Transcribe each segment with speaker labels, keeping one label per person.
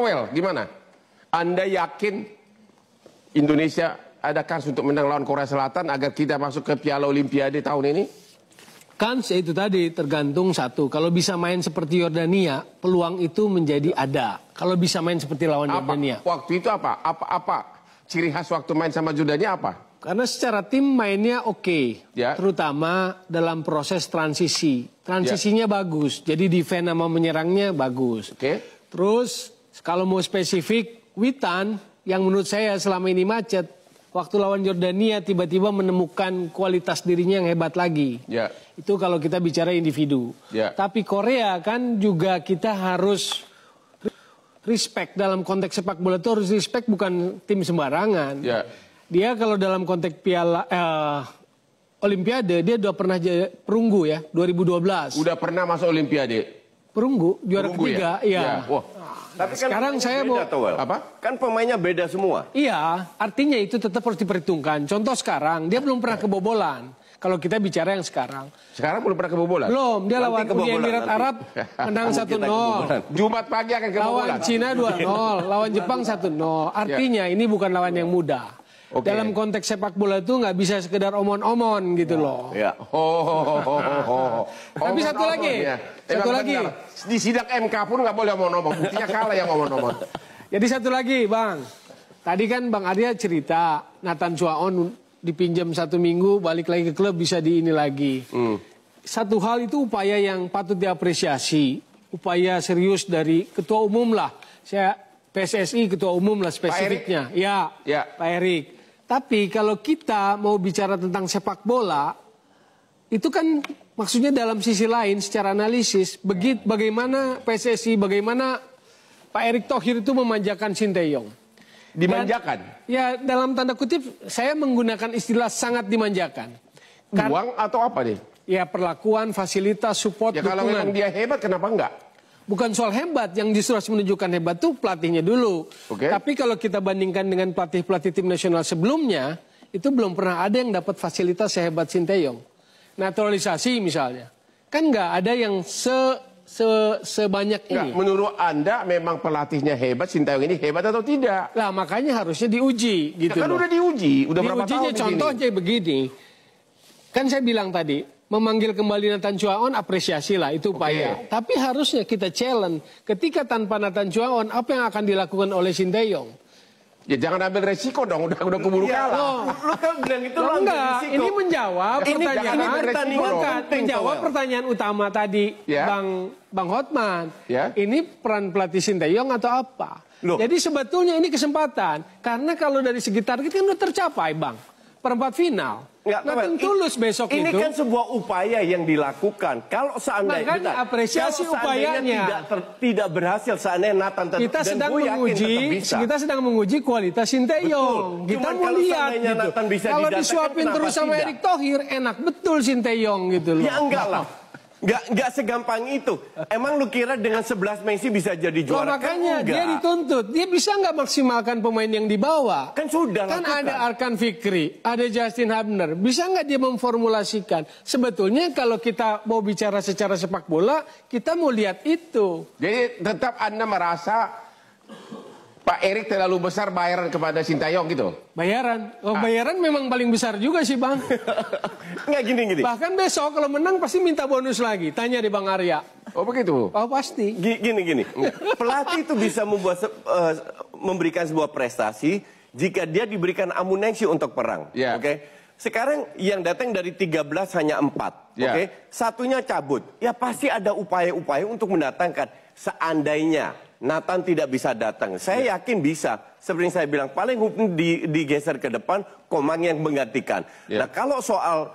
Speaker 1: Well, gimana? Anda yakin Indonesia ada kans untuk menang lawan Korea Selatan agar kita masuk ke Piala Olimpiade tahun ini?
Speaker 2: Kans itu tadi tergantung satu. Kalau bisa main seperti Yordania, peluang itu menjadi ada. Kalau bisa main seperti lawan Yordania.
Speaker 1: Waktu itu apa? Apa ciri khas waktu main sama Jordania apa?
Speaker 2: Karena secara tim mainnya oke.
Speaker 1: Ya.
Speaker 2: Terutama dalam proses transisi. Transisinya bagus. Jadi defense sama menyerangnya bagus.
Speaker 1: Oke.
Speaker 2: Terus kalau mau spesifik, Witan yang menurut saya selama ini macet. Waktu lawan Yordania tiba-tiba menemukan kualitas dirinya yang hebat lagi.
Speaker 1: Ya.
Speaker 2: Itu kalau kita bicara individu.
Speaker 1: Ya.
Speaker 2: Tapi Korea kan juga kita harus respect dalam konteks sepak bola itu harus respect bukan tim sembarangan.
Speaker 1: Ya.
Speaker 2: Dia kalau dalam konteks Piala Olimpiade dia udah pernah perunggu ya 2012.
Speaker 1: Udah pernah masuk Olimpiade.
Speaker 2: Perunggu juara ketiga
Speaker 1: ya.
Speaker 2: Wah.
Speaker 3: Tapi kan
Speaker 2: sekarang saya mau
Speaker 1: apa?
Speaker 3: Kan pemainnya beda semua.
Speaker 2: Iya, artinya itu tetap harus diperhitungkan. Contoh sekarang dia belum pernah kebobolan. Kalau kita bicara yang sekarang.
Speaker 1: Sekarang belum pernah kebobolan?
Speaker 2: Belum, dia lawan Uni Emirat Arab menang 1-0.
Speaker 1: Jumat pagi akan kebobolan.
Speaker 2: Lawan Cina 2-0, lawan Jepang 1-0. Artinya ini bukan lawan yang mudah.
Speaker 1: Okay.
Speaker 2: Dalam konteks sepak bola itu nggak bisa sekedar omon-omon gitu loh.
Speaker 3: Ya.
Speaker 2: Tapi satu lagi, satu lagi.
Speaker 1: Di sidang MK pun nggak boleh omon-omon. Buktinya kalah yang omon-omon.
Speaker 2: Jadi satu lagi, Bang. Tadi kan Bang Arya cerita Nathan Chuaon dipinjam 1 minggu, balik lagi ke klub bisa di ini lagi. Satu hal itu upaya yang patut diapresiasi, upaya serius dari ketua umum lah. Saya PSSI ketua umum lah spesifiknya. Ya, Pak Erik. Tapi kalau kita mau bicara tentang sepak bola, itu kan maksudnya dalam sisi lain secara analisis, bagaimana PSSI, bagaimana Pak Erick Thohir itu memanjakan Sinteyong.
Speaker 1: Dimanjakan?
Speaker 2: Ya dalam tanda kutip saya menggunakan istilah sangat dimanjakan.
Speaker 1: Uang atau apa nih?
Speaker 2: Ya perlakuan, fasilitas, support,
Speaker 1: ya, kalau
Speaker 2: dukungan.
Speaker 1: memang dia hebat kenapa enggak?
Speaker 2: Bukan soal hebat, yang justru harus menunjukkan hebat tuh pelatihnya dulu.
Speaker 1: Okay.
Speaker 2: Tapi kalau kita bandingkan dengan pelatih-pelatih tim nasional sebelumnya, itu belum pernah ada yang dapat fasilitas sehebat Sinteyong. Naturalisasi misalnya, kan nggak ada yang sebanyak ini.
Speaker 1: Menurut Anda memang pelatihnya hebat, Sinteyong ini hebat atau tidak?
Speaker 2: Lah makanya harusnya diuji gitu
Speaker 1: kan
Speaker 2: loh.
Speaker 1: Udah diuji, udah berapa tahun
Speaker 2: contoh aja begini. Kan saya bilang tadi, memanggil kembali Nathan Chuaon apresiasi lah, itu upaya. Okay. Tapi harusnya kita challenge, ketika tanpa Nathan Chuaon, apa yang akan dilakukan oleh Sinteyong?
Speaker 1: Ya jangan ambil resiko dong, udah keburu kalah.
Speaker 3: Lu kan bilang itu
Speaker 2: enggak, ini menjawab pertanyaan utama tadi, Bang Hotman. Ini peran pelatih Sinteyong atau apa? Jadi sebetulnya ini kesempatan, karena kalau dari segi target kan udah tercapai, Bang. Perempat final. Nothing tulus besok
Speaker 3: ini
Speaker 2: itu.
Speaker 3: Kan sebuah upaya yang dilakukan. Kalau seandainya
Speaker 2: apresiasi upayanya
Speaker 3: tidak berhasil, seandainya Nathan
Speaker 2: kita sedang menguji kualitas Sinteyong. Kita mau lihat gitu. Kalau disuapin terus sama Erick Thohir, enak betul Sinteyong gitu loh.
Speaker 3: Ya enggak lah. Nggak segampang itu. Emang lu kira dengan 11 Messi bisa jadi juara?
Speaker 2: Makanya dia dituntut. Dia bisa nggak maksimalkan pemain yang dibawa?
Speaker 3: Kan sudah.
Speaker 2: Kan ada Arkan Fikri, ada Justin Hubner. Bisa nggak dia memformulasikan? Sebetulnya kalau kita mau bicara secara sepak bola, kita mau lihat itu.
Speaker 1: Jadi tetap Anda merasa Pak Erick terlalu besar bayaran kepada Sinteyong gitu?
Speaker 2: Bayaran? Bayaran memang paling besar juga sih, Bang.
Speaker 3: Nggak gini.
Speaker 2: Bahkan besok kalau menang pasti minta bonus lagi. Tanya di Bang Arya.
Speaker 1: Oh begitu?
Speaker 2: Oh pasti.
Speaker 3: Gini. Pelatih itu bisa memberikan sebuah prestasi jika dia diberikan amunisi untuk perang. Oke? Sekarang yang datang dari 13 hanya 4. Oke? Satunya cabut. Ya pasti ada upaya-upaya untuk mendatangkan. Seandainya Nathan tidak bisa datang, saya yakin bisa. Seperti yang saya bilang, paling digeser ke depan, Komang yang menggantikan. Nah kalau soal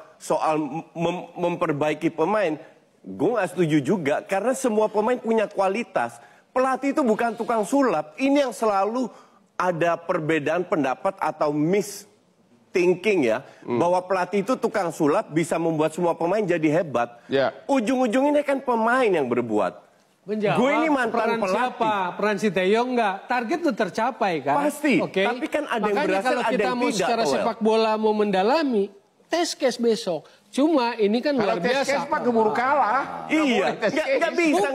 Speaker 3: memperbaiki pemain, gue nggak setuju juga. Karena semua pemain punya kualitas. Pelatih itu bukan tukang sulap. Ini yang selalu ada perbedaan pendapat atau thinking ya, bahwa pelatih itu tukang sulap bisa membuat semua pemain jadi hebat. Ujung-ujungnya kan pemain yang berbuat. Gue ini mantan pelatih.
Speaker 2: Siapa? Peran Sinteyong enggak? Target itu tercapai kan?
Speaker 3: Pasti. Tapi kan ada yang berhasil, ada yang tidak.
Speaker 2: Makanya kalau kita mau secara sepak bola mau mendalami, test case besok. Cuma ini kan luar biasa.
Speaker 1: Test case Pak keburu kalah.
Speaker 3: Iya, nggak bisa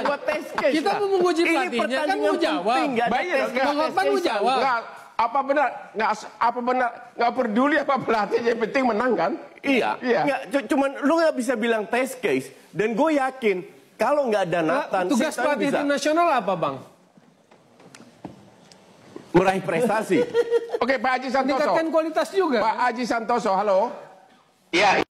Speaker 3: buat test case.
Speaker 2: Kita mau menguji pelatihnya kan mau jawab. Bang Hotman mau jawab.
Speaker 1: Apa benar nggak peduli apa pelatihnya, yang penting menang kan?
Speaker 3: Iya. Cuman lu nggak bisa bilang test case. Dan gue yakin kalau nggak ada Nathan,
Speaker 2: tugas pelatih tim nasional apa, Bang?
Speaker 3: Meraih prestasi.
Speaker 1: Oke, Pak Haji Santoso.
Speaker 2: Meningkatkan kualitas juga.
Speaker 1: Pak Haji Santoso, halo.
Speaker 4: Iya.